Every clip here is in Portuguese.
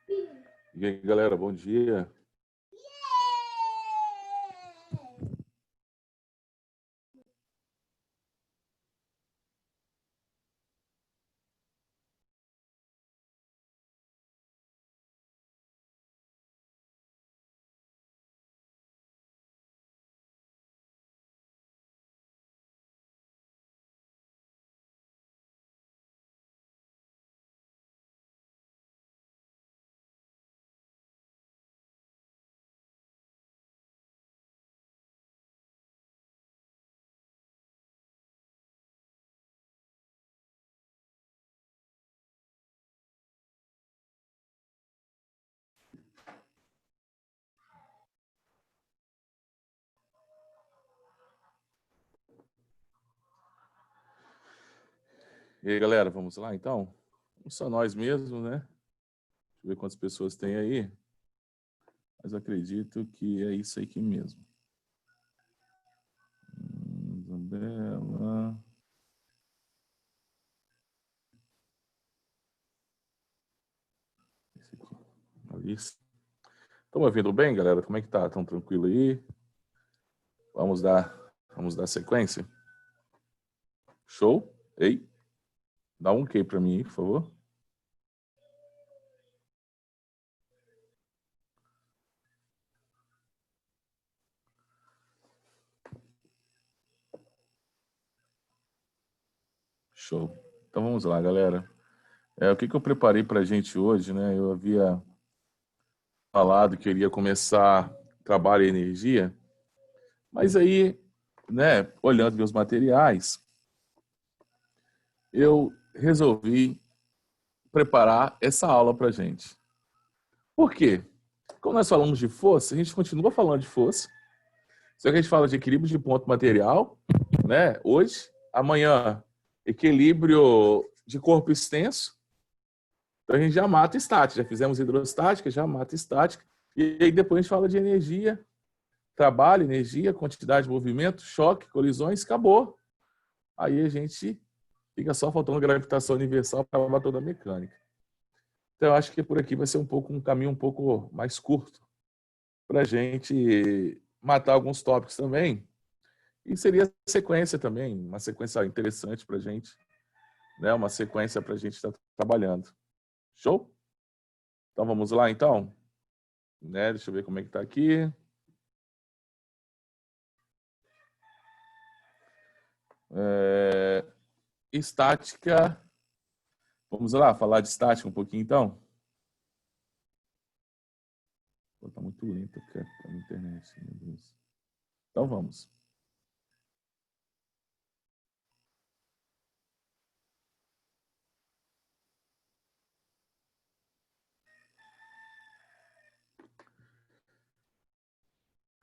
E aí, galera, bom dia. E aí, galera, vamos lá, então? Só nós mesmos, né? Deixa eu ver quantas pessoas tem aí. Mas acredito que é isso aqui mesmo. Isabela... Esse aqui. Alice. Estão me ouvindo bem, galera? Como é que tá? Estão tranquilo aí? Vamos dar sequência? Show? Ei, dá um OK para mim aí, por favor. Show. Então vamos lá, galera. O que eu preparei para a gente hoje, né? Eu havia falado que eu iria começar trabalho e energia, mas aí, né, olhando meus materiais, eu resolvi preparar essa aula para a gente. Por quê? Como nós falamos de força, a gente continua falando de força, só que a gente fala de equilíbrio de ponto material, né? Hoje, amanhã, equilíbrio de corpo extenso. Então a gente já mata estática, já fizemos hidrostática, já mata estática. E aí depois a gente fala de energia, trabalho, energia, quantidade de movimento, choque, colisões, acabou. Aí a gente fica só faltando gravitação universal para acabar toda a mecânica. Então eu acho que por aqui vai ser um caminho um pouco mais curto para a gente matar alguns tópicos também. E seria sequência também, uma sequência interessante para a gente, né? Uma sequência para a gente estar trabalhando. Show? Então vamos lá, então? Né? Deixa eu ver como é que está aqui. Estática. Vamos lá, falar de estática um pouquinho, então? Está muito lenta a internet, meu Deus. Então vamos.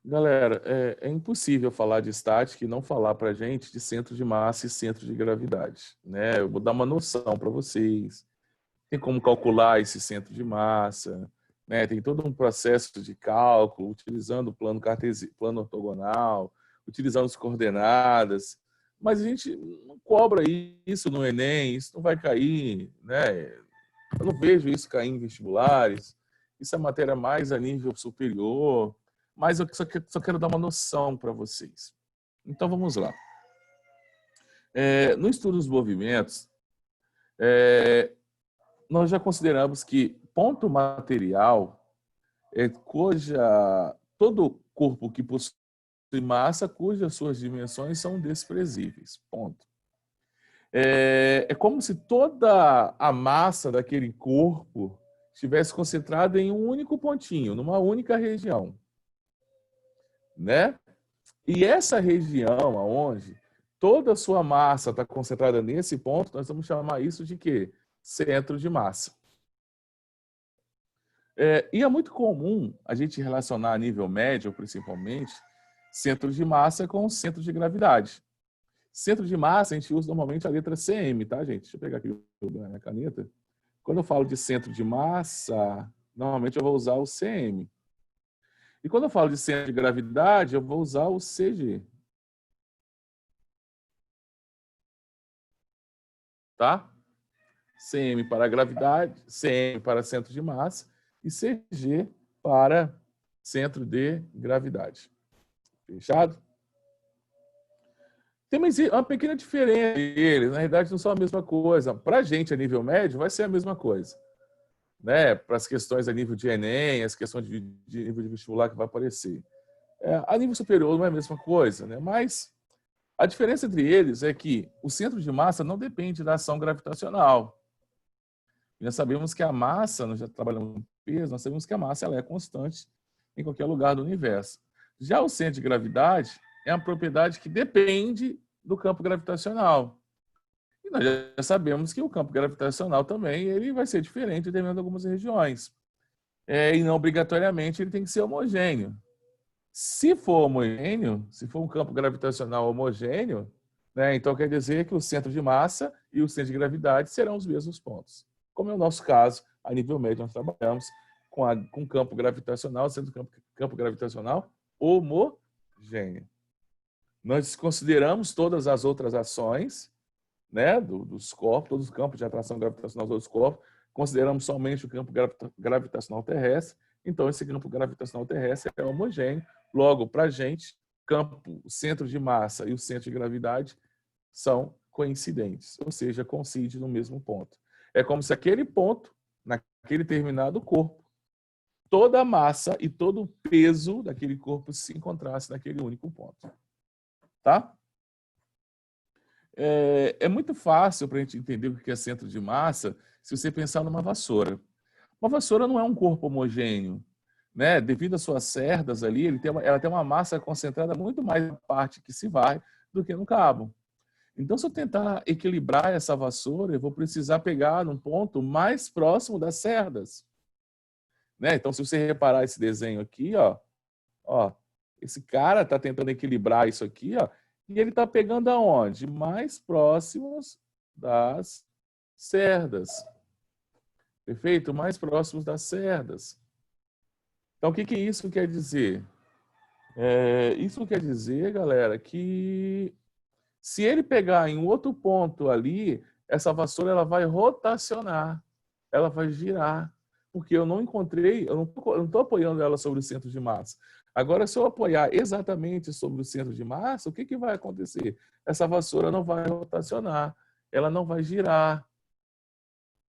Galera, é impossível falar de estática e não falar para a gente de centro de massa e centro de gravidade, né? Eu vou dar uma noção para vocês. Tem como calcular esse centro de massa, né? Tem todo um processo de cálculo, utilizando o plano plano ortogonal, utilizando as coordenadas, mas a gente não cobra isso no Enem, isso não vai cair, né? Eu não vejo isso cair em vestibulares, isso é matéria mais a nível superior, mas eu só quero dar uma noção para vocês. Então vamos lá. No estudo dos movimentos, nós já consideramos que ponto material todo corpo que possui massa, cujas suas dimensões são desprezíveis. Ponto. É como se toda a massa daquele corpo estivesse concentrada em um único pontinho, numa única região, né? E essa região aonde toda a sua massa está concentrada nesse ponto, nós vamos chamar isso de quê? Centro de massa. E é muito comum a gente relacionar a nível médio, principalmente, centro de massa com centro de gravidade. Centro de massa, a gente usa normalmente a letra CM, tá, gente? Deixa eu pegar aqui a minha caneta. Quando eu falo de centro de massa, normalmente eu vou usar o CM. E quando eu falo de centro de gravidade, eu vou usar o CG. Tá? CM para gravidade, CM para centro de massa e CG para centro de gravidade. Fechado? Tem uma pequena diferença entre eles, na realidade não são a mesma coisa. Para a gente, a nível médio, vai ser a mesma coisa. Né? Para as questões a nível de Enem, as questões de nível de vestibular que vai aparecer. A nível superior não é a mesma coisa, né? Mas a diferença entre eles é que o centro de massa não depende da ação gravitacional. Nós sabemos que a massa, nós já trabalhamos com peso, nós sabemos que a massa ela é constante em qualquer lugar do universo. Já o centro de gravidade é uma propriedade que depende do campo gravitacional. E nós já sabemos que o campo gravitacional também ele vai ser diferente dependendo de algumas regiões. E não obrigatoriamente ele tem que ser homogêneo. Se for homogêneo, se for um campo gravitacional homogêneo, né, então quer dizer que o centro de massa e o centro de gravidade serão os mesmos pontos. Como é o nosso caso, a nível médio nós trabalhamos com campo gravitacional, sendo campo gravitacional homogêneo. Nós consideramos todas as outras ações, né, dos corpos, todos os campos de atração gravitacional dos corpos, consideramos somente o campo gravitacional terrestre, então esse campo gravitacional terrestre é homogêneo. Logo, para a gente, o centro de massa e o centro de gravidade são coincidentes, ou seja, coincidem no mesmo ponto. É como se aquele ponto, naquele determinado corpo, toda a massa e todo o peso daquele corpo se encontrasse naquele único ponto. Tá? É muito fácil para a gente entender o que é centro de massa se você pensar numa vassoura. Uma vassoura não é um corpo homogêneo. Né? Devido às suas cerdas ali, ela tem uma massa concentrada muito mais na parte que se vai do que no cabo. Então, se eu tentar equilibrar essa vassoura, eu vou precisar pegar num ponto mais próximo das cerdas. Né? Então, se você reparar esse desenho aqui, ó, esse cara está tentando equilibrar isso aqui, ó, e ele está pegando aonde? Mais próximos das cerdas. Perfeito? Mais próximos das cerdas. Então, o que isso quer dizer? Isso quer dizer, galera, que se ele pegar em outro ponto ali, essa vassoura ela vai rotacionar, ela vai girar, porque eu não encontrei, eu não estou apoiando ela sobre o centro de massa. Agora, se eu apoiar exatamente sobre o centro de massa, o que vai acontecer? Essa vassoura não vai rotacionar, ela não vai girar.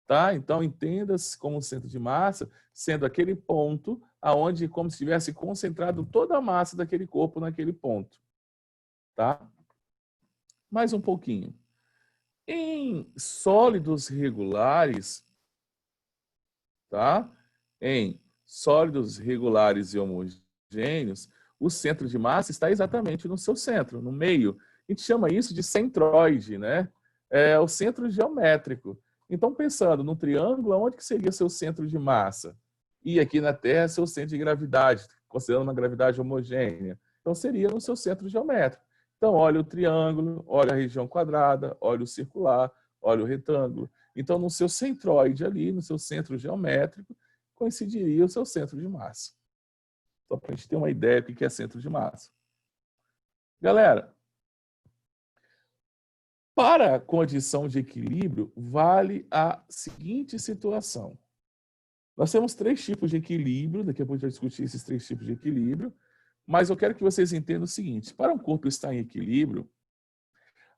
Tá? Então, entenda-se como centro de massa, sendo aquele ponto aonde como se tivesse concentrado toda a massa daquele corpo naquele ponto. Tá? Mais um pouquinho. Em sólidos regulares, tá? Em sólidos regulares e homogêneos, o centro de massa está exatamente no seu centro, no meio. A gente chama isso de centroide, né? É o centro geométrico. Então, pensando no triângulo, onde que seria seu centro de massa? E aqui na Terra, seu centro de gravidade, considerando uma gravidade homogênea. Então, seria no seu centro geométrico. Então, olha o triângulo, olha a região quadrada, olha o circular, olha o retângulo. Então, no seu centroide ali, no seu centro geométrico, coincidiria o seu centro de massa. Só para a gente ter uma ideia do que é centro de massa. Galera, para a condição de equilíbrio, vale a seguinte situação. Nós temos 3 tipos de equilíbrio, daqui a pouco a gente vai discutir esses 3 tipos de equilíbrio, mas eu quero que vocês entendam o seguinte, para um corpo estar em equilíbrio,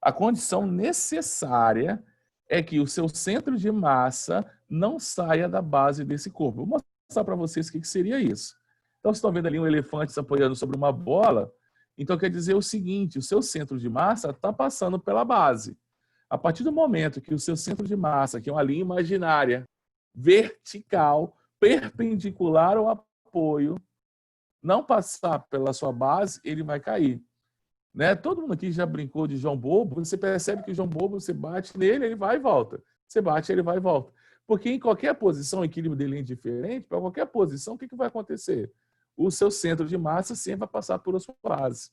a condição necessária é que o seu centro de massa não saia da base desse corpo. Vou mostrar para vocês o que seria isso. Então, vocês estão vendo ali um elefante se apoiando sobre uma bola, então quer dizer o seguinte, o seu centro de massa está passando pela base. A partir do momento que o seu centro de massa, que é uma linha imaginária, vertical, perpendicular ao apoio, não passar pela sua base, ele vai cair. Né? Todo mundo aqui já brincou de João Bobo, você percebe que o João Bobo, você bate nele, ele vai e volta. Você bate, ele vai e volta. Porque em qualquer posição, o equilíbrio dele é indiferente, para qualquer posição, o que vai acontecer? O seu centro de massa sempre vai passar por a sua base.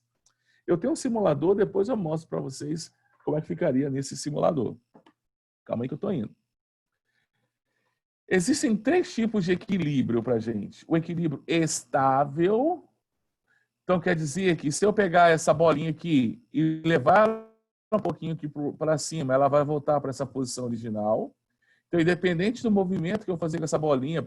Eu tenho um simulador, depois eu mostro para vocês como é que ficaria nesse simulador. Calma aí que eu estou indo. Existem 3 tipos de equilíbrio para a gente. O equilíbrio estável. Então, quer dizer que se eu pegar essa bolinha aqui e levar um pouquinho aqui para cima, ela vai voltar para essa posição original. Então, independente do movimento que eu fazer com essa bolinha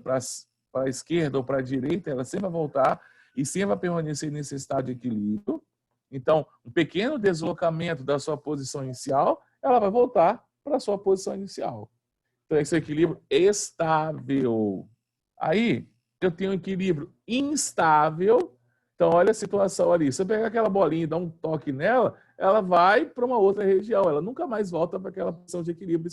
para a esquerda ou para a direita, ela sempre vai voltar e sempre vai permanecer nesse estado de equilíbrio. Então, um pequeno deslocamento da sua posição inicial, ela vai voltar para a sua posição inicial. Então, esse é o equilíbrio estável. Aí, eu tenho um equilíbrio instável. Então, olha a situação ali. Se eu pegar aquela bolinha e dar um toque nela, ela vai para uma outra região. Ela nunca mais volta para aquela posição de equilíbrio,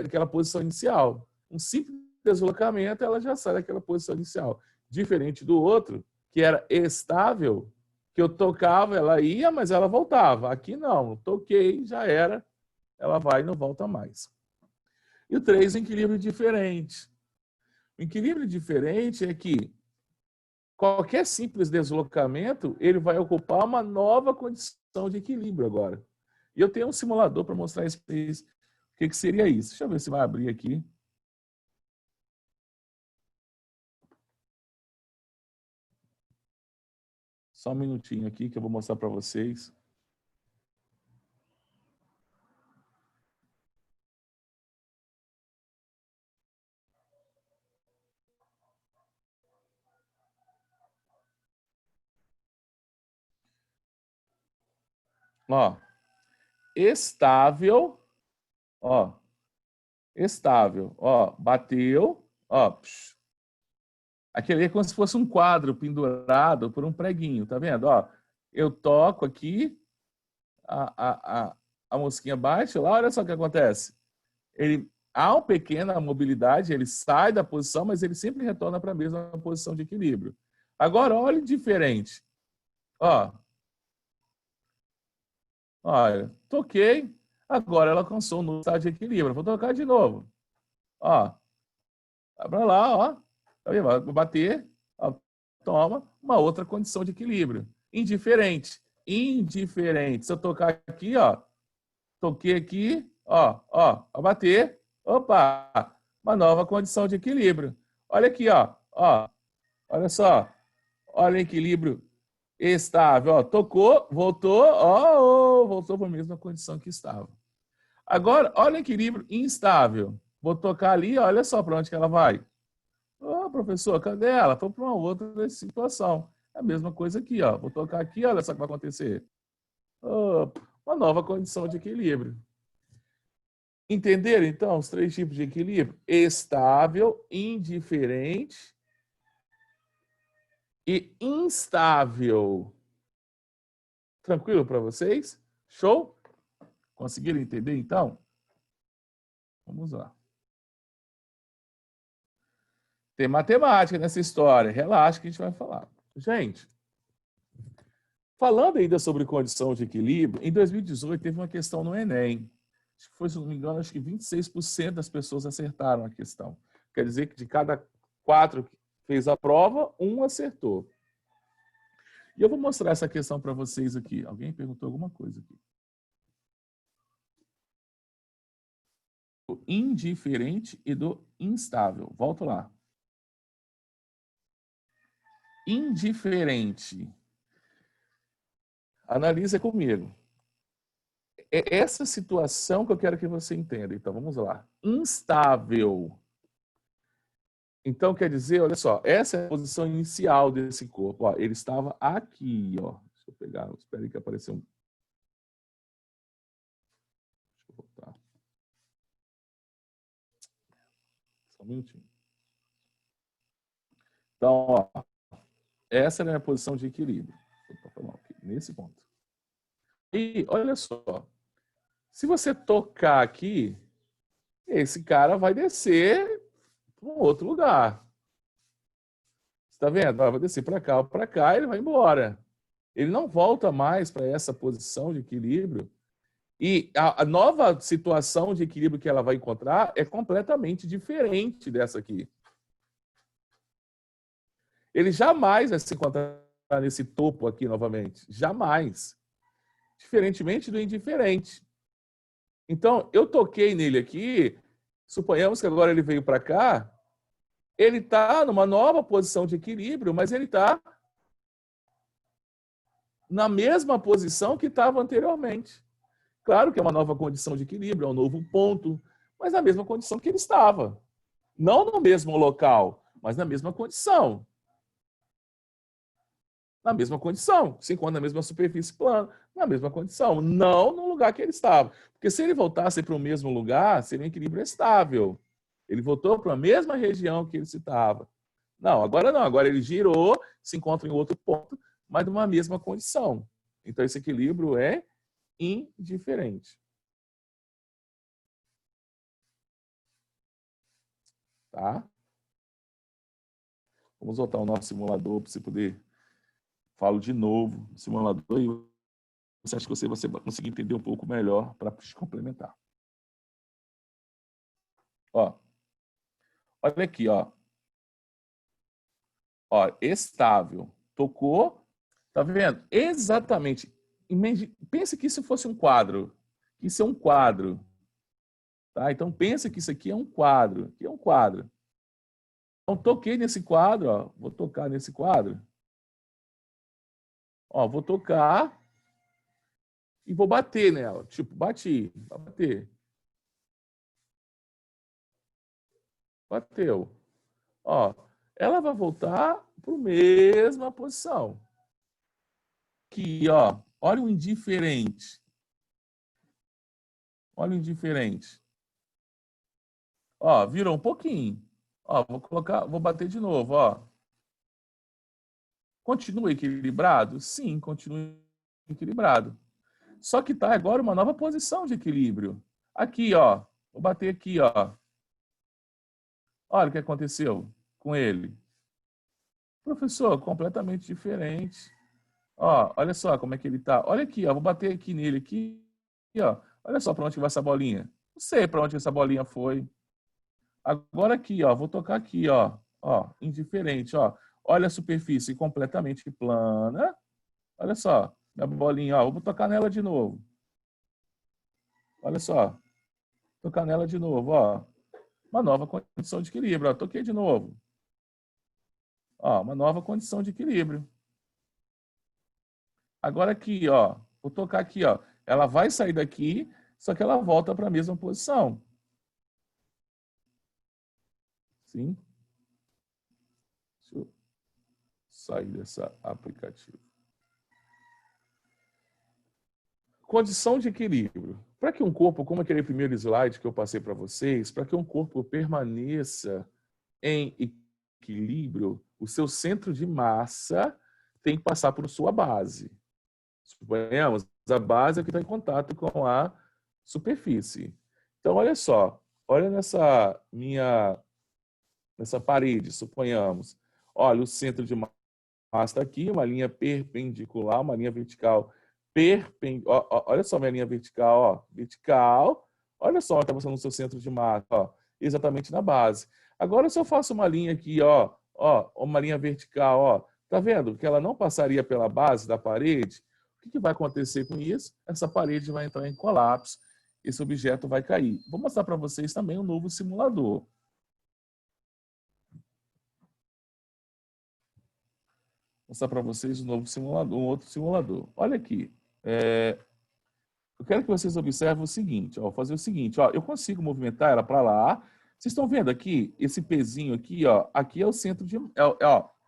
aquela posição inicial. Um simples deslocamento, ela já sai daquela posição inicial. Diferente do outro, que era estável, que eu tocava, ela ia, mas ela voltava. Aqui não, toquei, já era, ela vai e não volta mais. E o 3, o equilíbrio diferente. O equilíbrio diferente é que qualquer simples deslocamento, ele vai ocupar uma nova condição de equilíbrio agora. E eu tenho um simulador para mostrar isso para vocês. O que seria isso? Deixa eu ver se vai abrir aqui. Só um minutinho aqui que eu vou mostrar para vocês. Ó, estável, ó, estável, ó, bateu, ó, psh. Aquele é como se fosse um quadro pendurado por um preguinho, tá vendo? Ó, eu toco aqui, a mosquinha bate lá, olha só o que acontece. Há uma pequena mobilidade, ele sai da posição, mas ele sempre retorna para a mesma posição de equilíbrio. Agora, olha diferente. Ó, olha, toquei, agora ela alcançou no estado de equilíbrio. Vou tocar de novo. Ó, vai para lá, ó. Vou bater, ó, toma, uma outra condição de equilíbrio. Indiferente. Indiferente. Se eu tocar aqui, ó, toquei aqui, ó, bater, opa, uma nova condição de equilíbrio. Olha aqui, ó, olha só, olha o equilíbrio estável, ó, tocou, voltou, ó, voltou para a mesma condição que estava. Agora, olha o equilíbrio instável. Vou tocar ali, olha só para onde que ela vai. Ô, professor, cadê ela? Foi para uma outra situação. É a mesma coisa aqui, ó. Vou tocar aqui, olha só o que vai acontecer. Uma nova condição de equilíbrio. Entenderam, então, os 3 tipos de equilíbrio? Estável, indiferente e instável. Tranquilo para vocês? Show? Conseguiram entender, então? Vamos lá. Tem matemática nessa história. Relaxa que a gente vai falar. Gente, falando ainda sobre condição de equilíbrio, em 2018 teve uma questão no Enem. Acho que foi, se não me engano, acho que 26% das pessoas acertaram a questão. Quer dizer que de cada 4 que fez a prova, 1 acertou. E eu vou mostrar essa questão para vocês aqui. Alguém perguntou alguma coisa aqui. Do indiferente e do instável. Volto lá. Indiferente. Analisa comigo. É essa situação que eu quero que você entenda. Então, vamos lá. Instável. Então, quer dizer, olha só, essa é a posição inicial desse corpo. Ó, ele estava aqui, ó. Deixa eu pegar, espera aí que apareceu um. Deixa eu voltar. Só um minutinho. Então, ó, essa é a minha posição de equilíbrio. Nesse ponto. E olha só, se você tocar aqui, esse cara vai descer para um outro lugar. Está vendo? Vai descer para cá, ele vai embora. Ele não volta mais para essa posição de equilíbrio. E a nova situação de equilíbrio que ela vai encontrar é completamente diferente dessa aqui. Ele jamais vai se encontrar nesse topo aqui novamente. Jamais. Diferentemente do indiferente. Então, eu toquei nele aqui, suponhamos que agora ele veio para cá, ele está numa nova posição de equilíbrio, mas ele está na mesma posição que estava anteriormente. Claro que é uma nova condição de equilíbrio, é um novo ponto, mas na mesma condição que ele estava. Não no mesmo local. mas na mesma condição. Na mesma condição. Se encontra na mesma superfície plana, na mesma condição. Não no lugar que ele estava. Porque se ele voltasse para o mesmo lugar, seria um equilíbrio estável. Ele voltou para a mesma região que ele estava. Não. Agora ele girou, se encontra em outro ponto, mas numa mesma condição. Então, esse equilíbrio é indiferente. Tá? Vamos voltar ao nosso simulador para você poder falar de novo no simulador e você acha que você vai conseguir entender um pouco melhor para te complementar. Ó, olha aqui, ó. Ó, estável. Tocou, tá vendo? Exatamente. Pense que isso fosse um quadro. Isso é um quadro. Tá? Então, pensa que isso aqui é um quadro. Aqui é um quadro. Então, toquei nesse quadro, ó. Vou tocar nesse quadro. Ó, vou tocar e vou bater nela. Tipo, bati, vai bater. Bateu. Ó, ela vai voltar para a mesma posição. Aqui, ó. Olha o indiferente. Olha o indiferente. Ó, virou um pouquinho. Ó, vou bater de novo, ó. Continua equilibrado? Sim, continua equilibrado. Só que tá agora uma nova posição de equilíbrio. Aqui, ó. Vou bater aqui, ó. Olha o que aconteceu com ele. Professor, completamente diferente. Ó, olha só como é que ele tá. Olha aqui, ó. Vou bater aqui nele, aqui, ó. Olha só para onde vai essa bolinha. Não sei para onde essa bolinha foi. Agora aqui, ó. Vou tocar aqui, ó. Ó, indiferente, ó. Olha a superfície completamente plana. Olha só, minha bolinha, ó. Vou tocar nela de novo. Olha só. Tocar nela de novo, ó. Uma nova condição de equilíbrio, ó. Toquei de novo. Ó, uma nova condição de equilíbrio. Agora aqui, ó. Vou tocar aqui, ó. Ela vai sair daqui, só que ela volta para a mesma posição. Sim? Deixa eu sair desse aplicativo. Condição de equilíbrio. Para que um corpo, como aquele primeiro slide que eu passei para vocês, para que um corpo permaneça em equilíbrio, o seu centro de massa tem que passar por sua base. Suponhamos, a base é que está em contato com a superfície. Então, olha só, olha nessa parede, suponhamos. Olha, o centro de massa está aqui, uma linha perpendicular, uma linha vertical perpendicular. Olha só minha linha vertical, ó, vertical. Olha só, está passando no seu centro de massa, ó, exatamente na base. Agora, se eu faço uma linha aqui, ó, uma linha vertical, ó, tá vendo que ela não passaria pela base da parede? O que vai acontecer com isso? Essa parede vai entrar em colapso, esse objeto vai cair. Vou mostrar para vocês também um novo simulador. Vou mostrar para vocês um novo simulador, um outro simulador. Olha aqui. Eu quero que vocês observem o seguinte, ó, vou fazer o seguinte, ó, eu consigo movimentar ela para lá. Vocês estão vendo aqui, esse pezinho aqui, ó, aqui é o centro de,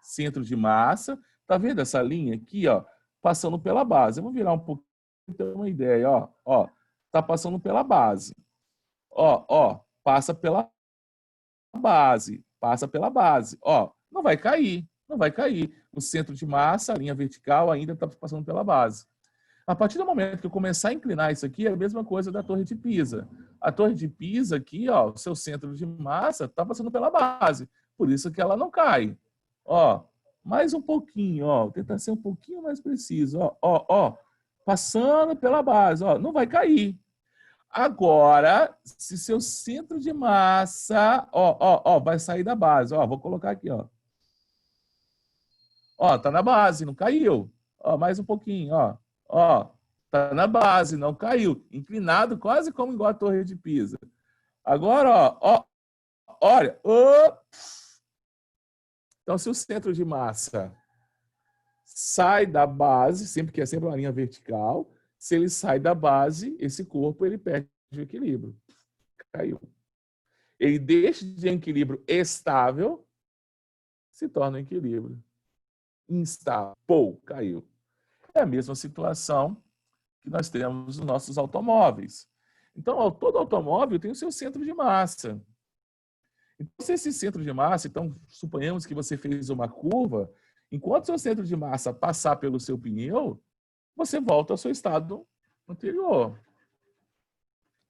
centro de massa. Tá vendo essa linha aqui, ó, passando pela base? Eu vou virar um pouquinho para ter uma ideia, ó, tá passando pela base. Passa pela base, ó, não vai cair, não vai cair. O centro de massa, a linha vertical ainda está passando pela base. A partir do momento que eu começar a inclinar isso aqui, é a mesma coisa da Torre de Pisa. A Torre de Pisa aqui, ó, o seu centro de massa está passando pela base. Por isso que ela não cai. Ó, mais um pouquinho, ó, vou tentar ser um pouquinho mais preciso, ó, passando pela base, ó, não vai cair. Agora, se seu centro de massa, vai sair da base, ó, vou colocar aqui, ó, tá na base, não caiu. Ó, mais um pouquinho, ó, tá na base, não caiu. Inclinado quase como igual a Torre de Pisa. Agora, olha. Então, se o centro de massa sai da base, sempre que é sempre uma linha vertical, se ele sai da base, esse corpo ele perde o equilíbrio. Caiu. Ele deixa de equilíbrio estável se torna um equilíbrio instável. Pô, caiu. É a mesma situação que nós temos nos nossos automóveis. Então, todo automóvel tem o seu centro de massa. Então, se esse centro de massa, então, suponhamos que você fez uma curva, enquanto seu centro de massa passar pelo seu pneu, você volta ao seu estado anterior.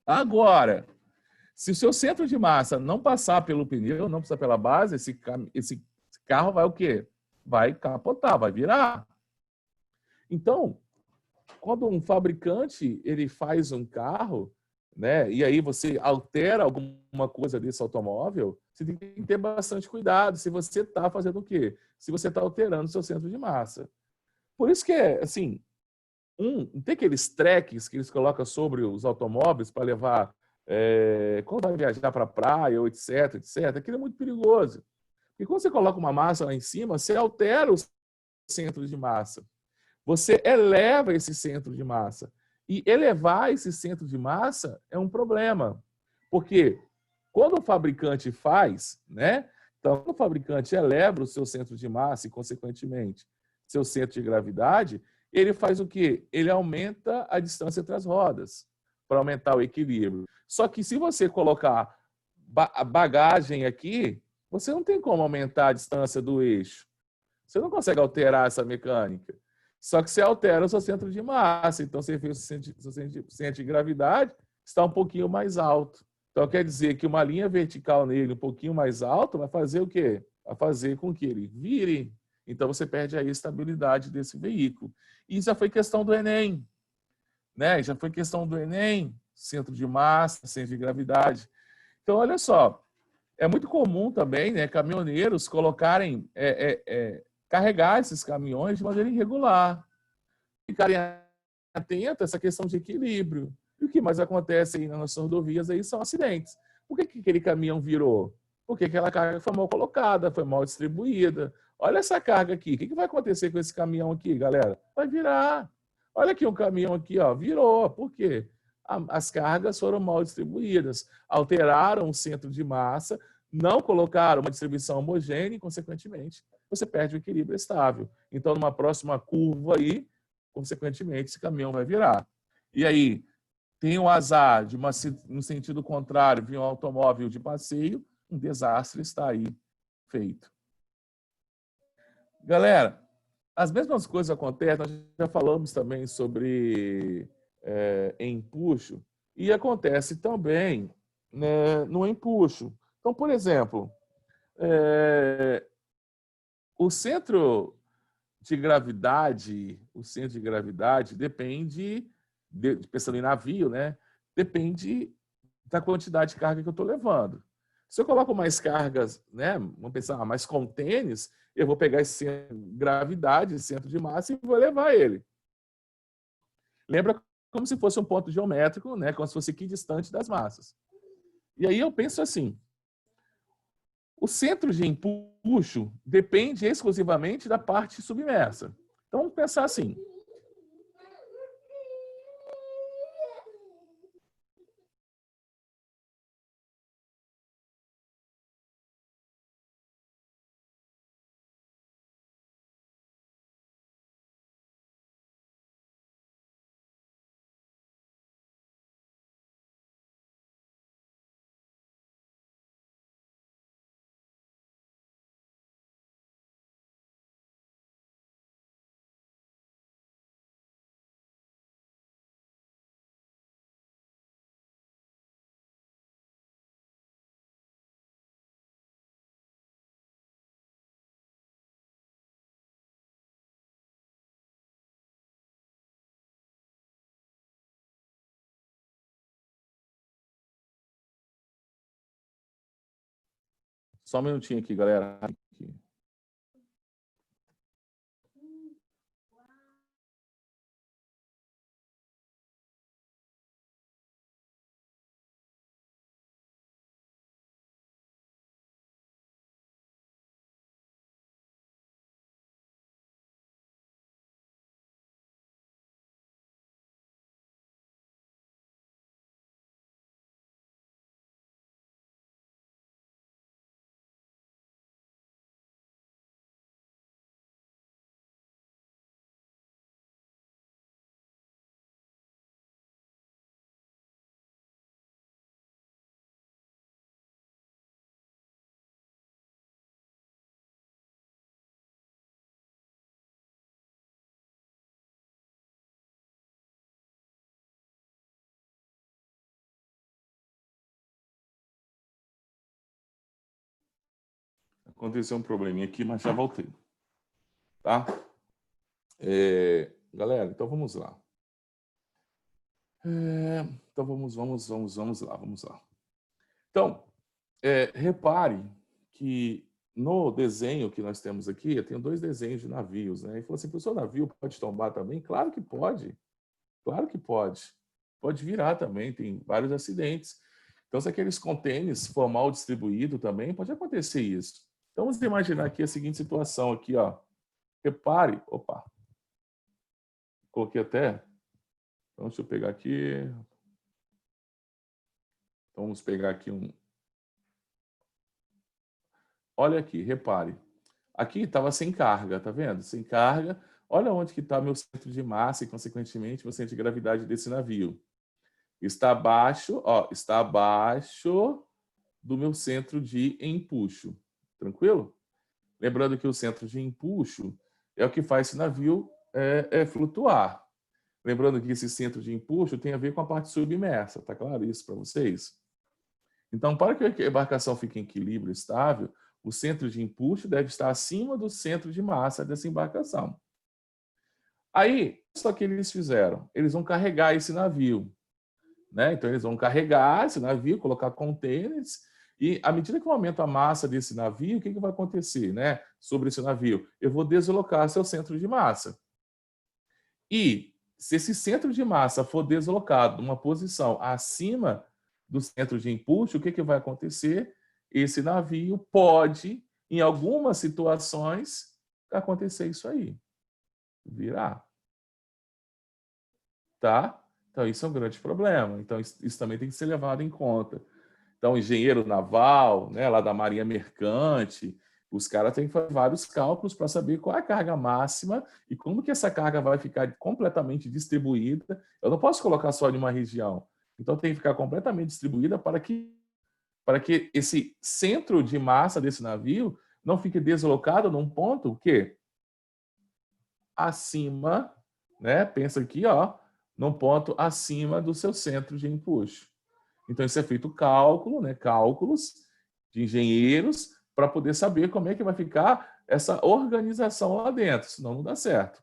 Agora, se o seu centro de massa não passar pelo pneu, não passar pela base, esse carro vai o quê? Vai capotar, vai virar. Então, quando um fabricante ele faz um carro, né, e aí você altera alguma coisa desse automóvel, você tem que ter bastante cuidado se você está fazendo o quê? Se você está alterando o seu centro de massa. Por isso que, assim, tem aqueles tracks que eles colocam sobre os automóveis para levar, quando vai viajar para a praia, ou etc, etc, aquilo é muito perigoso. Porque quando você coloca uma massa lá em cima, você altera o centro de massa. Você eleva esse centro de massa. E elevar esse centro de massa é um problema. Porque quando o fabricante faz, né? Então, quando o fabricante eleva o seu centro de massa e, consequentemente, seu centro de gravidade, ele faz o quê? Ele aumenta a distância entre as rodas para aumentar o equilíbrio. Só que se você colocar a bagagem aqui, você não tem como aumentar a distância do eixo. Você não consegue alterar essa mecânica. Só que você altera o seu centro de massa. Então, você fez o seu centro de gravidade está um pouquinho mais alto. Então, quer dizer que uma linha vertical nele um pouquinho mais alta vai fazer o quê? Vai fazer com que ele vire. Então, você perde aí a estabilidade desse veículo. E isso já foi questão do Enem. Né? Já foi questão do Enem, centro de massa, centro de gravidade. Então, olha só, é muito comum também, né, caminhoneiros colocarem, carregar esses caminhões de maneira irregular. Ficarem atentos a essa questão de equilíbrio. E o que mais acontece aí nas nossas rodovias aí são acidentes. Por que aquele caminhão virou? Porque aquela carga foi mal colocada, foi mal distribuída. Olha essa carga aqui. O que vai acontecer com esse caminhão aqui, galera? Vai virar. Olha aqui um caminhão aqui, ó, virou. Por quê? As cargas foram mal distribuídas, alteraram o centro de massa, não colocaram uma distribuição homogênea e, consequentemente, você perde o equilíbrio estável. Então, numa próxima curva aí, consequentemente, esse caminhão vai virar. E aí, tem o azar de no sentido contrário, vir um automóvel de passeio, um desastre está aí feito. Galera, as mesmas coisas acontecem, nós já falamos também sobre empuxo, e acontece também, né, no empuxo. Então, por exemplo, o centro de gravidade, depende, pensando em navio, né? Depende da quantidade de carga que eu estou levando. Se eu coloco mais cargas, né? Vamos pensar, mais contêineres, eu vou pegar esse centro de gravidade, esse centro de massa, e vou levar ele. Lembra como se fosse um ponto geométrico, né? Como se fosse equidistante das massas. E aí eu penso assim, o centro de empuxo depende exclusivamente da parte submersa. Então, vamos pensar assim. Só um minutinho aqui, galera. Aconteceu um probleminha aqui, mas já voltei. Tá? Galera, então vamos lá. Então vamos lá. Então, repare que no desenho que nós temos aqui, eu tenho 2 desenhos de navios, né? E falou assim, professor, o navio pode tombar também? Claro que pode. Claro que pode. Pode virar também, tem vários acidentes. Então, se aqueles contêineres for mal distribuído também, pode acontecer isso. Então, vamos imaginar aqui a seguinte situação aqui, ó. Repare, opa, coloquei até, então deixa eu pegar aqui. Então, vamos pegar aqui um. Olha aqui, repare. Aqui estava sem carga, tá vendo? Sem carga. Olha onde que está meu centro de massa e, consequentemente, meu centro de gravidade desse navio. Está abaixo, ó, está abaixo do meu centro de empuxo. Tranquilo? Lembrando que o centro de empuxo é o que faz esse navio flutuar. Lembrando que esse centro de empuxo tem a ver com a parte submersa. Tá claro isso para vocês? Então, para que a embarcação fique em equilíbrio estável, o centro de empuxo deve estar acima do centro de massa dessa embarcação. Aí, só que eles fizeram? Eles vão carregar esse navio. Né? Então, eles vão carregar esse navio, colocar contêineres, e à medida que eu aumento a massa desse navio, o que vai acontecer, né? Sobre esse navio? Eu vou deslocar seu centro de massa. E se esse centro de massa for deslocado numa posição acima do centro de empuxo, o que vai acontecer? Esse navio pode, em algumas situações, acontecer isso aí. Virar. Tá? Então, isso é um grande problema. Então, isso também tem que ser levado em conta. Então, engenheiro naval, né, lá da Marinha Mercante, os caras têm que fazer vários cálculos para saber qual é a carga máxima e como que essa carga vai ficar completamente distribuída. Eu não posso colocar só em uma região. Então, tem que ficar completamente distribuída para que esse centro de massa desse navio não fique deslocado num ponto que acima, né? Pensa aqui, ó, num ponto acima do seu centro de empuxo. Então, isso é feito cálculo, né? Cálculos de engenheiros para poder saber como é que vai ficar essa organização lá dentro, senão não dá certo.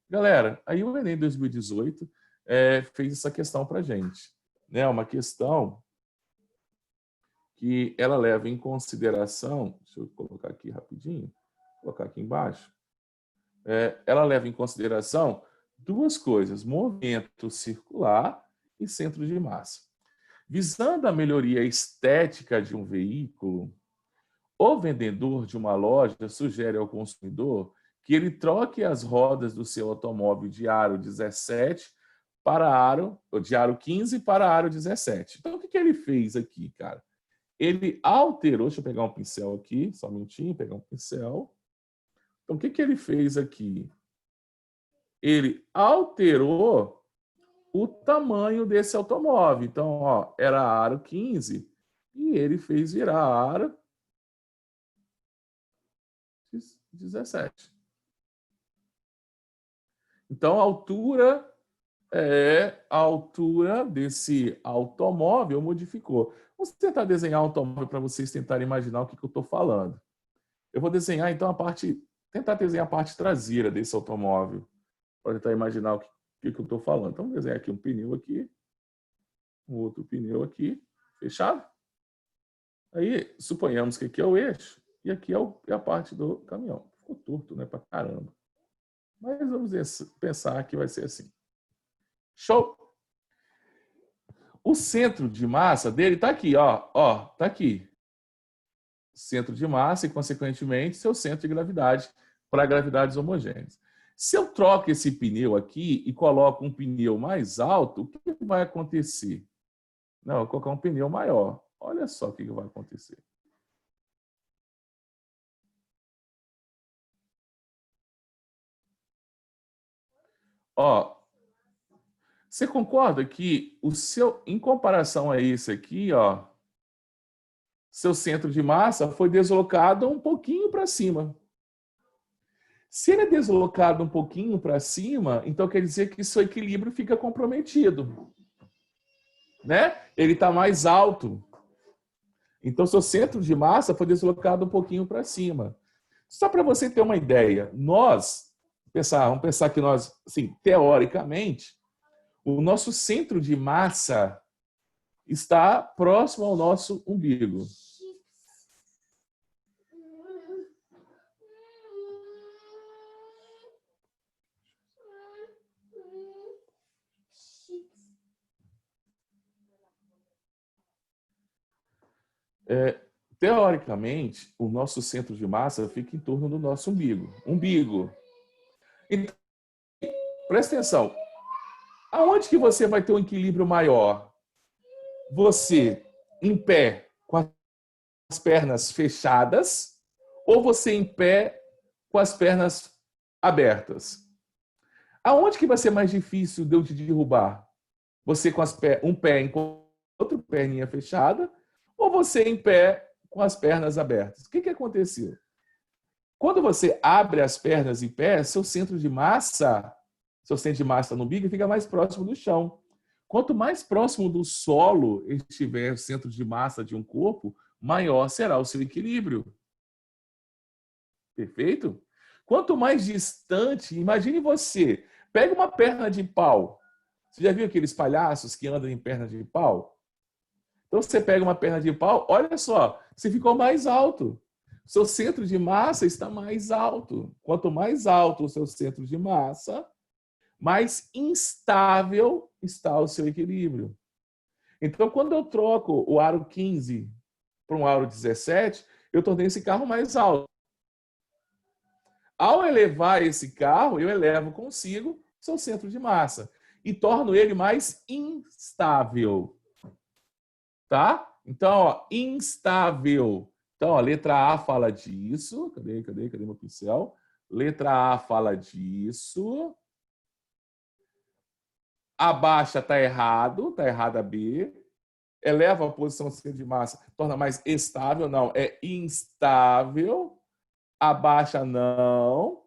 Galera, aí o Enem 2018 fez essa questão para a gente. Né? Uma questão que ela leva em consideração, deixa eu colocar aqui rapidinho, colocar aqui embaixo, ela leva em consideração 2 coisas, movimento circular e centro de massa. Visando a melhoria estética de um veículo, o vendedor de uma loja sugere ao consumidor que ele troque as rodas do seu automóvel de aro 17 de aro 15 para aro 17. Então, o que ele fez aqui, cara? Ele alterou, deixa eu pegar um pincel aqui, só um minutinho, pegar um pincel. Então, o que ele fez aqui? Ele alterou o tamanho desse automóvel. Então, ó, era aro 15 e ele fez virar aro 17. Então, a altura desse automóvel modificou. Vamos tentar desenhar um automóvel para vocês tentarem imaginar o que eu estou falando. Eu vou desenhar, então, tentar desenhar a parte traseira desse automóvel, para tentar imaginar o que eu estou falando. Então, vou desenhar aqui um pneu aqui, um outro pneu aqui, fechado? Aí, suponhamos que aqui é o eixo e aqui é a parte do caminhão. Ficou torto, né, pra caramba. Mas vamos pensar que vai ser assim. Show! O centro de massa dele está aqui, ó, tá aqui. Centro de massa e, consequentemente, seu centro de gravidade para gravidades homogêneas. Se eu troco esse pneu aqui e coloco um pneu mais alto, o que vai acontecer? Não, eu vou colocar um pneu maior. Olha só o que vai acontecer. Ó, você concorda que em comparação a esse aqui, ó, seu centro de massa foi deslocado um pouquinho para cima. Se ele é deslocado um pouquinho para cima, então quer dizer que seu equilíbrio fica comprometido. Né? Ele está mais alto. Então, seu centro de massa foi deslocado um pouquinho para cima. Só para você ter uma ideia, vamos pensar que nós, assim, teoricamente, o nosso centro de massa está próximo ao nosso umbigo. Teoricamente, o nosso centro de massa fica em torno do nosso umbigo. Umbigo. Então, presta atenção. Aonde que você vai ter um equilíbrio maior? Você em pé com as pernas fechadas ou você em pé com as pernas abertas? Aonde que vai ser mais difícil de eu te derrubar? Você com um pé em outra perninha fechada ou você em pé com as pernas abertas? O que aconteceu? Quando você abre as pernas em pé, seu centro de massa no umbigo fica mais próximo do chão. Quanto mais próximo do solo estiver o centro de massa de um corpo, maior será o seu equilíbrio. Perfeito? Quanto mais distante, imagine você, pega uma perna de pau. Você já viu aqueles palhaços que andam em perna de pau? Então você pega uma perna de pau, olha só, você ficou mais alto. Seu centro de massa está mais alto. Quanto mais alto o seu centro de massa, mais instável está o seu equilíbrio. Então, quando eu troco o aro 15 para um aro 17, eu tornei esse carro mais alto. Ao elevar esse carro, eu elevo consigo seu centro de massa e torno ele mais instável. Tá? Então, ó, instável. Então, ó, letra A fala disso. Cadê meu pincel? Letra A fala disso. Abaixa tá errada B. Eleva a posição de massa, torna mais estável, não, é instável. Abaixa não.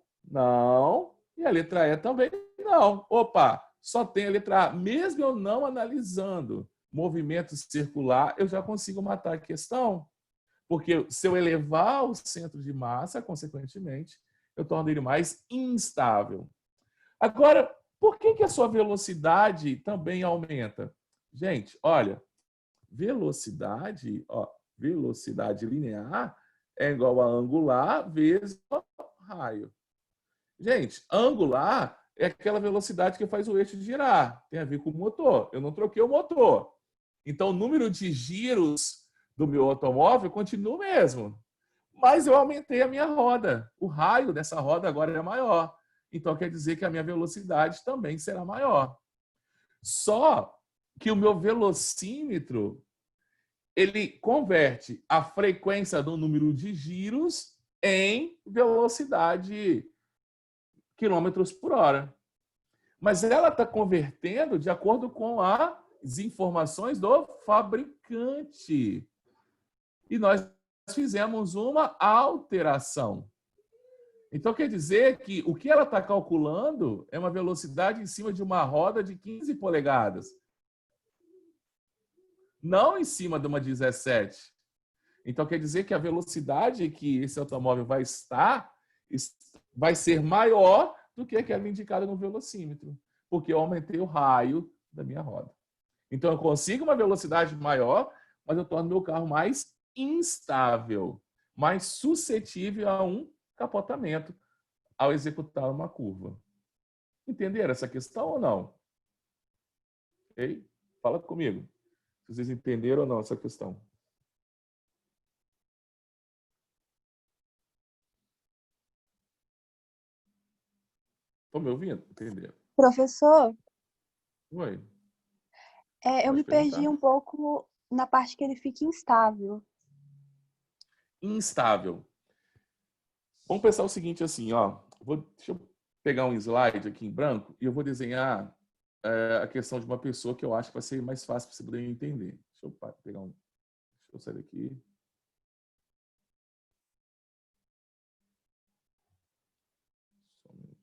E a letra E também não. Opa, só tem a letra A. Mesmo eu não analisando movimento circular, eu já consigo matar a questão. Porque se eu elevar o centro de massa, consequentemente, eu torno ele mais instável. Agora, por que a sua velocidade também aumenta? Gente, olha, velocidade linear é igual a angular vezes raio. Gente, angular é aquela velocidade que faz o eixo girar. Tem a ver com o motor. Eu não troquei o motor. Então, o número de giros do meu automóvel continua o mesmo. Mas eu aumentei a minha roda. O raio dessa roda agora é maior. Então, quer dizer que a minha velocidade também será maior. Só que o meu velocímetro ele converte a frequência do número de giros em velocidade quilômetros por hora. Mas ela está convertendo de acordo com as informações do fabricante. E nós fizemos uma alteração. Então, quer dizer que o que ela está calculando é uma velocidade em cima de uma roda de 15 polegadas. Não em cima de uma 17. Então, quer dizer que a velocidade que esse automóvel vai estar vai ser maior do que aquela indicada no velocímetro, porque eu aumentei o raio da minha roda. Então, eu consigo uma velocidade maior, mas eu torno meu carro mais instável, mais suscetível a um capotamento ao executar uma curva. Entenderam essa questão ou não? Ei? Fala comigo. Se vocês entenderam ou não essa questão. Estão me ouvindo? Entenderam? Professor, Oi. eu Pode me perdi perguntar. um pouco na parte que ele fica instável. Instável. Vamos pensar o seguinte assim, ó. Deixa eu pegar um slide aqui em branco e eu vou desenhar a questão de uma pessoa que eu acho que vai ser mais fácil para você poder entender. Deixa eu pegar um. Deixa eu sair daqui. Só um minuto.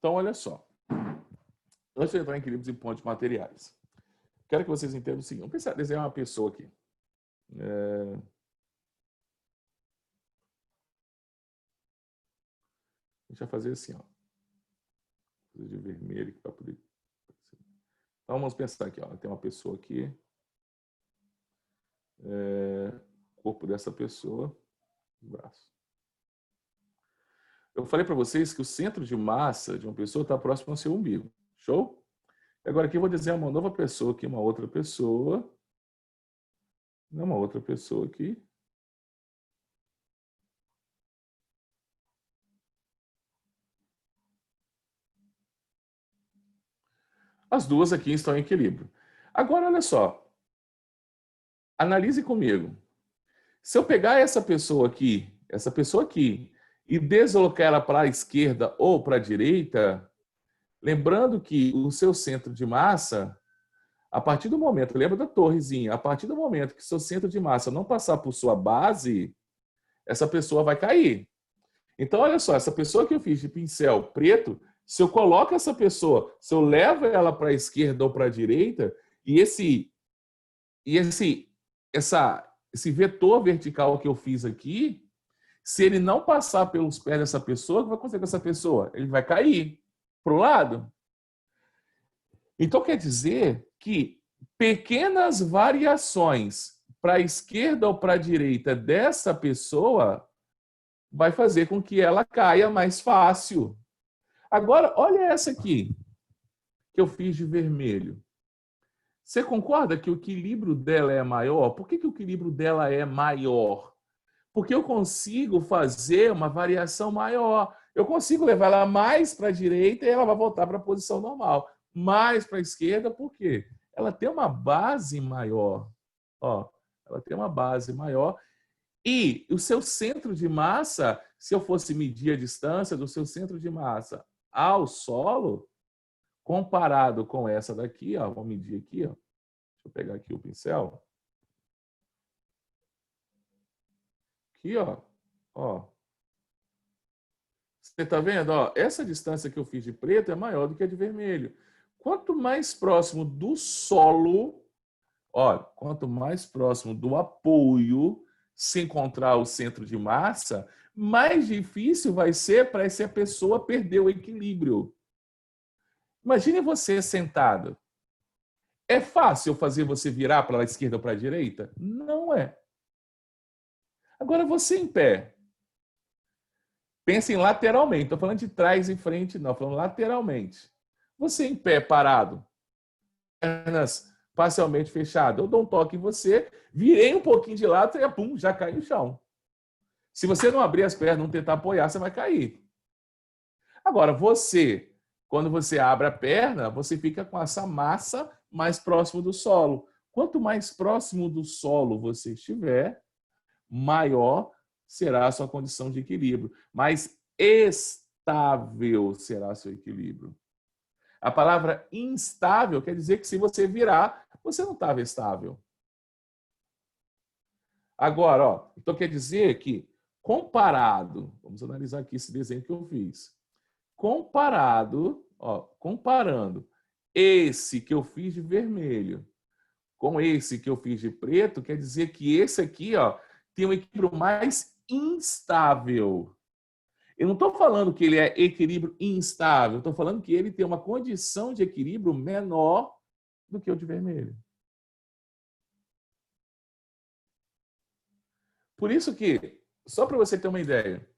Então, olha só. Antes de entrar em equilíbrios e pontos materiais, quero que vocês entendam o seguinte. Vamos pensar, desenhar uma pessoa aqui. A gente vai fazer assim, ó. Fazer de vermelho para poder. Então, vamos pensar aqui, ó. Tem uma pessoa aqui. Corpo dessa pessoa. Braço. Eu falei para vocês que o centro de massa de uma pessoa está próximo ao seu umbigo. Show? Agora aqui eu vou desenhar uma nova pessoa aqui, uma outra pessoa. Uma outra pessoa aqui. As duas aqui estão em equilíbrio. Agora, olha só. Analise comigo. Se eu pegar essa pessoa aqui, e deslocar ela para a esquerda ou para a direita, lembrando que o seu centro de massa, a partir do momento, lembra da torrezinha, a partir do momento que seu centro de massa não passar por sua base, essa pessoa vai cair. Então, olha só, essa pessoa que eu fiz de pincel preto, se eu coloco essa pessoa, se eu levo ela para a esquerda ou para a direita, e esse vetor vertical que eu fiz aqui, se ele não passar pelos pés dessa pessoa, o que vai acontecer com essa pessoa? Ele vai cair para o lado. Então, quer dizer que pequenas variações para a esquerda ou para a direita dessa pessoa vai fazer com que ela caia mais fácil. Agora, olha essa aqui, que eu fiz de vermelho. Você concorda que o equilíbrio dela é maior? Por que o equilíbrio dela é maior? Porque eu consigo fazer uma variação maior. Eu consigo levar ela mais para a direita e ela vai voltar para a posição normal. Mais para a esquerda, por quê? Ela tem uma base maior. Ó, ela tem uma base maior. E o seu centro de massa, se eu fosse medir a distância do seu centro de massa ao solo, comparado com essa daqui, ó, vamos medir aqui, ó. Deixa eu pegar aqui o pincel. Aqui, ó. Você está vendo? Ó, essa distância que eu fiz de preto é maior do que a de vermelho. Quanto mais próximo do solo, ó, quanto mais próximo do apoio se encontrar o centro de massa, mais difícil vai ser para essa pessoa perder o equilíbrio. Imagine você sentado. É fácil fazer você virar para a esquerda ou para a direita? Não é. Agora você em pé. Pensem lateralmente. Estou falando de trás e frente, não. Estou falando lateralmente. Você em pé, parado. Pernas parcialmente fechadas. Eu dou um toque em você, virei um pouquinho de lado e pum, já cai no chão. Se você não abrir as pernas, não tentar apoiar, você vai cair. Agora, você, quando você abre a perna, você fica com essa massa mais próximo do solo. Quanto mais próximo do solo você estiver, maior será a sua condição de equilíbrio. Mais estável será seu equilíbrio. A palavra instável quer dizer que se você virar, você não estava estável. Agora, ó, então quer dizer que comparado, vamos analisar aqui esse desenho que eu fiz. Comparando esse que eu fiz de vermelho com esse que eu fiz de preto, quer dizer que esse aqui, ó, tem um equilíbrio mais instável. Eu não estou falando que ele é equilíbrio instável, estou falando que ele tem uma condição de equilíbrio menor do que o de vermelho. Por isso que, só para você ter uma ideia,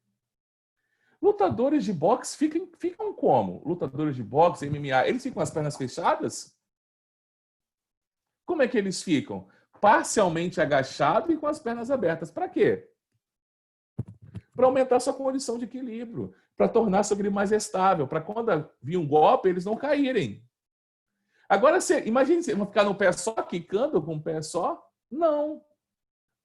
lutadores de boxe ficam como? Lutadores de boxe, MMA, eles ficam com as pernas fechadas? Como é que eles ficam? Parcialmente agachados e com as pernas abertas. Para quê? Para aumentar sua condição de equilíbrio, para tornar seu equilíbrio mais estável, para quando vir um golpe, eles não caírem. Agora, imagine você ficar no pé só, quicando com o pé só? Não.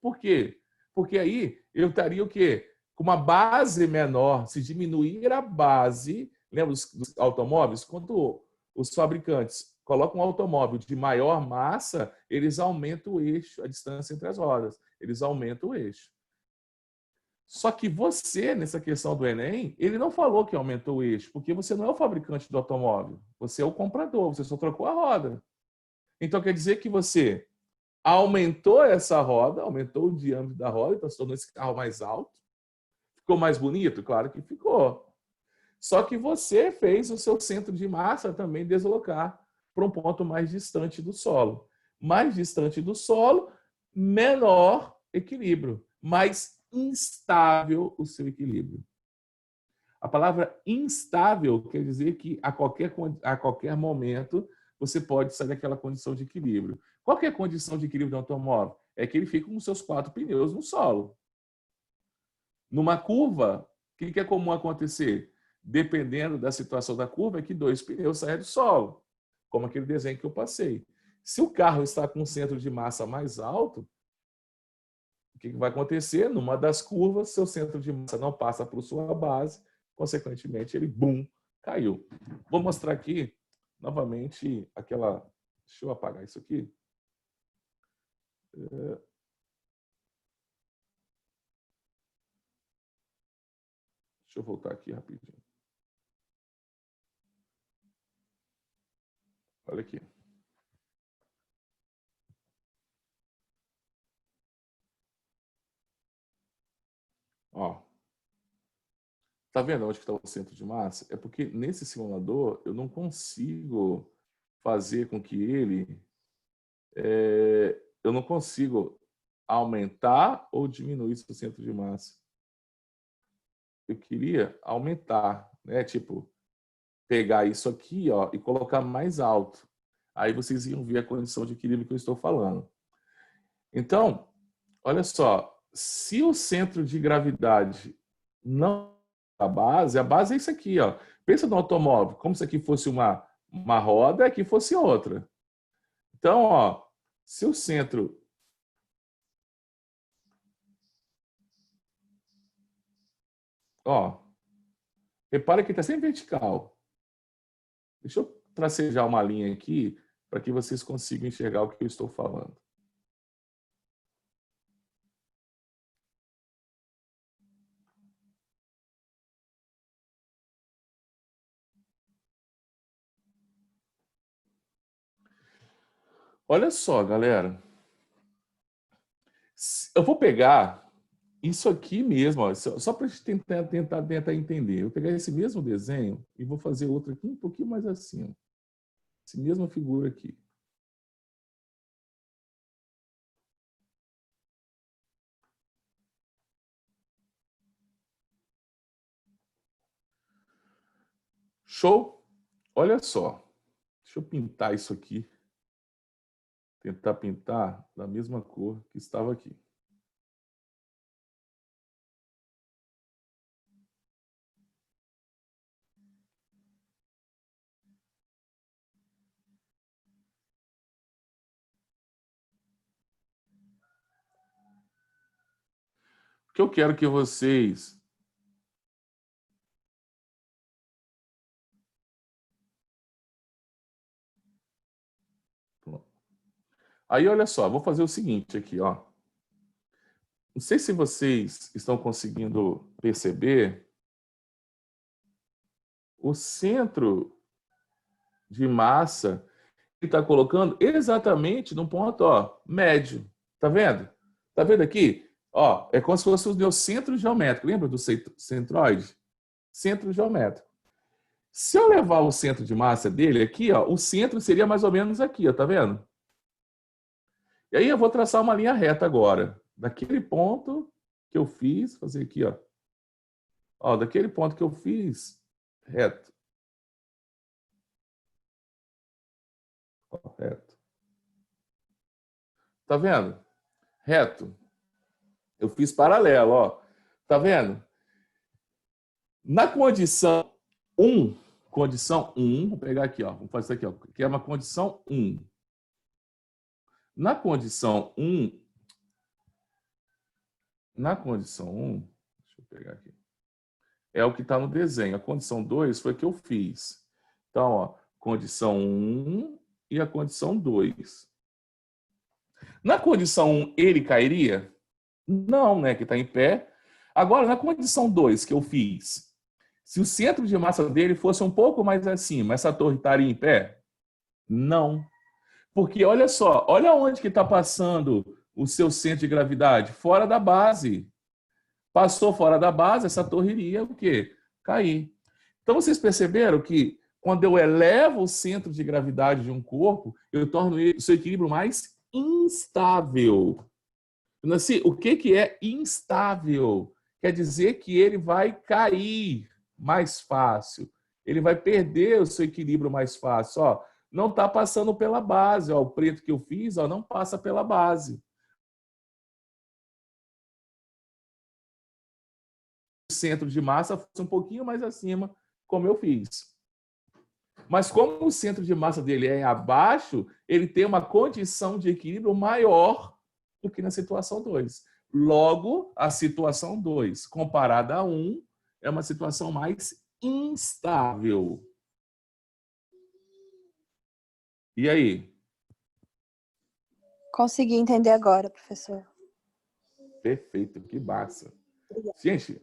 Por quê? Porque aí eu estaria o quê? Com uma base menor. Se diminuir a base, lembra dos automóveis? Quando os fabricantes colocam um automóvel de maior massa, eles aumentam o eixo, a distância entre as rodas. Eles aumentam o eixo. Só que você, nessa questão do Enem, ele não falou que aumentou o eixo, porque você não é o fabricante do automóvel. Você é o comprador, você só trocou a roda. Então, quer dizer que você aumentou essa roda, aumentou o diâmetro da roda, então se tornou esse carro mais alto. Ficou mais bonito? Claro que ficou. Só que você fez o seu centro de massa também deslocar para um ponto mais distante do solo. Mais distante do solo, menor equilíbrio, mais instável o seu equilíbrio. A palavra instável quer dizer que a qualquer momento você pode sair daquela condição de equilíbrio. Qual que é a condição de equilíbrio do automóvel? É que ele fica com os seus 4 pneus no solo. Numa curva, o que é comum acontecer? Dependendo da situação da curva, é que 2 pneus saem do solo, como aquele desenho que eu passei. Se o carro está com um centro de massa mais alto, o que vai acontecer? Numa das curvas, seu centro de massa não passa por sua base, consequentemente, ele, bum, caiu. Vou mostrar aqui, novamente, aquela... Deixa eu apagar isso aqui. Deixa eu voltar aqui rapidinho. Olha aqui. Ó. Tá vendo onde está o centro de massa? É porque nesse simulador eu não consigo fazer com que ele... eu não consigo aumentar ou diminuir o centro de massa. Eu queria aumentar, né? Tipo, pegar isso aqui, ó, e colocar mais alto. Aí vocês iam ver a condição de equilíbrio que eu estou falando. Então, olha só, se o centro de gravidade não é a base é isso aqui, ó. Pensa no automóvel, como se aqui fosse uma roda, aqui fosse outra. Então, ó, se o centro... Ó, repara que está sempre vertical. Deixa eu tracejar uma linha aqui para que vocês consigam enxergar o que eu estou falando. Olha só, galera. Eu vou pegar isso aqui mesmo, ó, só para a gente tentar entender. Eu vou pegar esse mesmo desenho e vou fazer outro aqui um pouquinho mais assim. Essa mesma figura aqui. Show? Olha só. Deixa eu pintar isso aqui. Tentar pintar da mesma cor que estava aqui. O que eu quero que vocês... Aí, olha só, vou fazer o seguinte aqui, ó. Não sei se vocês estão conseguindo perceber o centro de massa que está colocando exatamente no ponto, ó, médio. Tá vendo? Tá vendo aqui? Ó, é como se fosse o meu centro geométrico. Lembra do centroide? Centro geométrico. Se eu levar o centro de massa dele aqui, ó, o centro seria mais ou menos aqui, ó, tá vendo? E aí eu vou traçar uma linha reta agora. Daquele ponto que eu fiz, fazer aqui, ó. Ó, daquele ponto que eu fiz, reto. Ó, reto. Tá vendo? Reto. Eu fiz paralelo, ó. Tá vendo? Na condição 1, vou pegar aqui, ó. Vamos fazer isso aqui, ó, que é uma condição 1. Na condição 1, deixa eu pegar aqui. É o que está no desenho. A condição 2 foi que eu fiz. Então, ó, condição 1 e a condição 2. Na condição 1, ele cairia? Não, né? Que está em pé. Agora, na condição 2 que eu fiz, se o centro de massa dele fosse um pouco mais acima, essa torre estaria em pé? Não. Porque olha só, olha onde que está passando o seu centro de gravidade, fora da base. Passou fora da base, essa torre iria o quê? Cair. Então vocês perceberam que quando eu elevo o centro de gravidade de um corpo, eu torno o seu equilíbrio mais instável. Assim, o que é instável? Quer dizer que ele vai cair mais fácil. Ele vai perder o seu equilíbrio mais fácil. Ó, não está passando pela base. Ó, o preto que eu fiz, ó, não passa pela base. O centro de massa fosse um pouquinho mais acima, como eu fiz. Mas como o centro de massa dele é abaixo, ele tem uma condição de equilíbrio maior do que na situação 2. Logo, a situação 2, comparada a 1, é uma situação mais instável. E aí? Consegui entender agora, professor. Perfeito, que massa. Gente,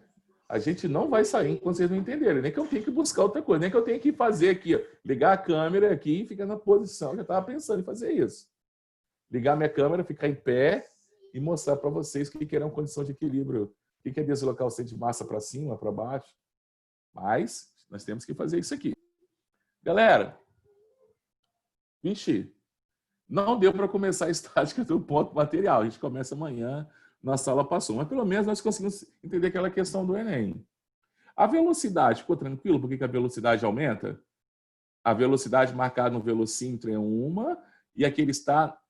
a gente não vai sair enquanto vocês não entenderem. Nem que eu tenha que buscar outra coisa, nem que eu tenha que fazer aqui, ó, ligar a câmera aqui e ficar na posição. Eu já estava pensando em fazer isso. Ligar minha câmera, ficar em pé e mostrar para vocês o que é uma condição de equilíbrio. O que é deslocar o centro de massa para cima, para baixo. Mas nós temos que fazer isso aqui. Galera, vixe, não deu para começar a estática do ponto material. A gente começa amanhã, nossa aula passou. Mas pelo menos nós conseguimos entender aquela questão do Enem. A velocidade, ficou tranquilo? Por que a velocidade aumenta? A velocidade marcada no velocímetro é uma e a que ele está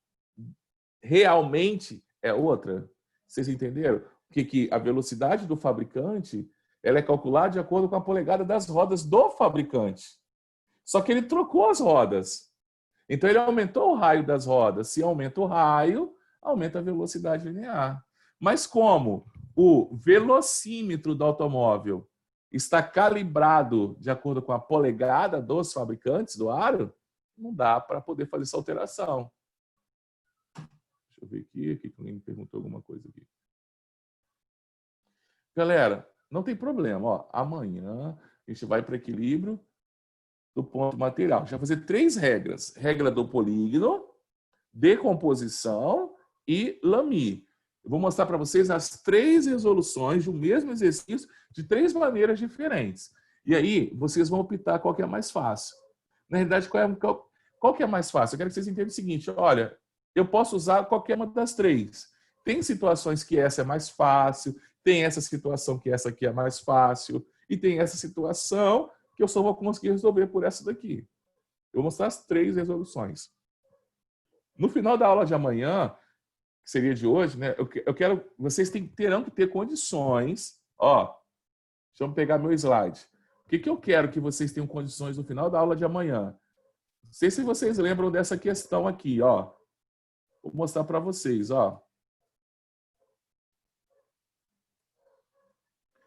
realmente é outra. Vocês entenderam? Que a velocidade do fabricante ela é calculada de acordo com a polegada das rodas do fabricante. Só que ele trocou as rodas. Então, ele aumentou o raio das rodas. Se aumenta o raio, aumenta a velocidade linear. Mas como o velocímetro do automóvel está calibrado de acordo com a polegada dos fabricantes do aro, não dá para poder fazer essa alteração. Deixa eu ver aqui que alguém me perguntou alguma coisa aqui. Galera, não tem problema. Ó, amanhã a gente vai para equilíbrio do ponto material. A gente vai fazer 3 regras. Regra do polígono, decomposição e Lamy. Eu vou mostrar para vocês as 3 resoluções do mesmo exercício de 3 maneiras diferentes. E aí, vocês vão optar qual que é mais fácil. Na realidade, qual que é mais fácil? Eu quero que vocês entendam o seguinte, olha, eu posso usar qualquer uma das 3. Tem situações que essa é mais fácil, tem essa situação que essa aqui é mais fácil, e tem essa situação que eu só vou conseguir resolver por essa daqui. Eu vou mostrar as 3 resoluções. No final da aula de amanhã, que seria de hoje, né? Eu quero, vocês terão que ter condições. Ó, deixa eu pegar meu slide. O que eu quero que vocês tenham condições no final da aula de amanhã? Não sei se vocês lembram dessa questão aqui, ó. Vou mostrar para vocês, ó.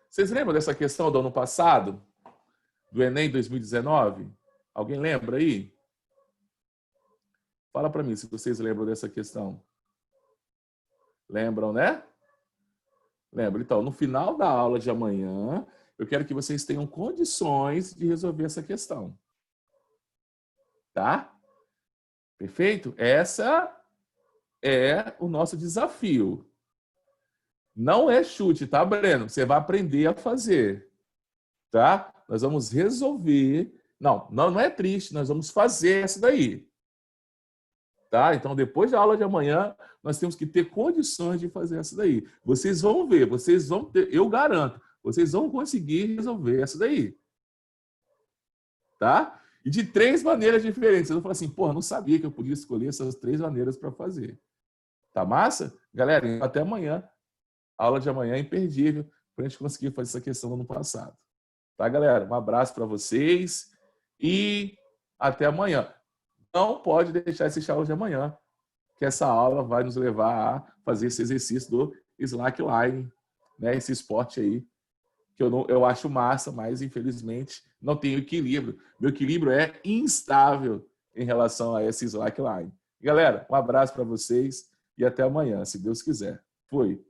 Vocês lembram dessa questão do ano passado? Do Enem 2019? Alguém lembra aí? Fala para mim se vocês lembram dessa questão. Lembram, né? Lembram? Então, no final da aula de amanhã, eu quero que vocês tenham condições de resolver essa questão. Tá? Perfeito? Essa é o nosso desafio. Não é chute, tá, Breno? Você vai aprender a fazer. Tá? Nós vamos resolver. Não é triste, nós vamos fazer essa daí. Tá? Então, depois da aula de amanhã, nós temos que ter condições de fazer essa daí. Vocês vão ver, vocês vão ter, eu garanto, vocês vão conseguir resolver essa daí. Tá? E de 3 maneiras diferentes. Vocês vão falar assim, porra, não sabia que eu podia escolher essas 3 maneiras para fazer. Tá massa? Galera, até amanhã. A aula de amanhã é imperdível para a gente conseguir fazer essa questão no ano passado. Tá, galera? Um abraço para vocês e até amanhã. Não pode deixar esse aula de amanhã, que essa aula vai nos levar a fazer esse exercício do slackline, né? Esse esporte aí, que eu acho massa, mas infelizmente não tenho equilíbrio. Meu equilíbrio é instável em relação a esse slackline. Galera, um abraço para vocês e até amanhã, se Deus quiser. Fui.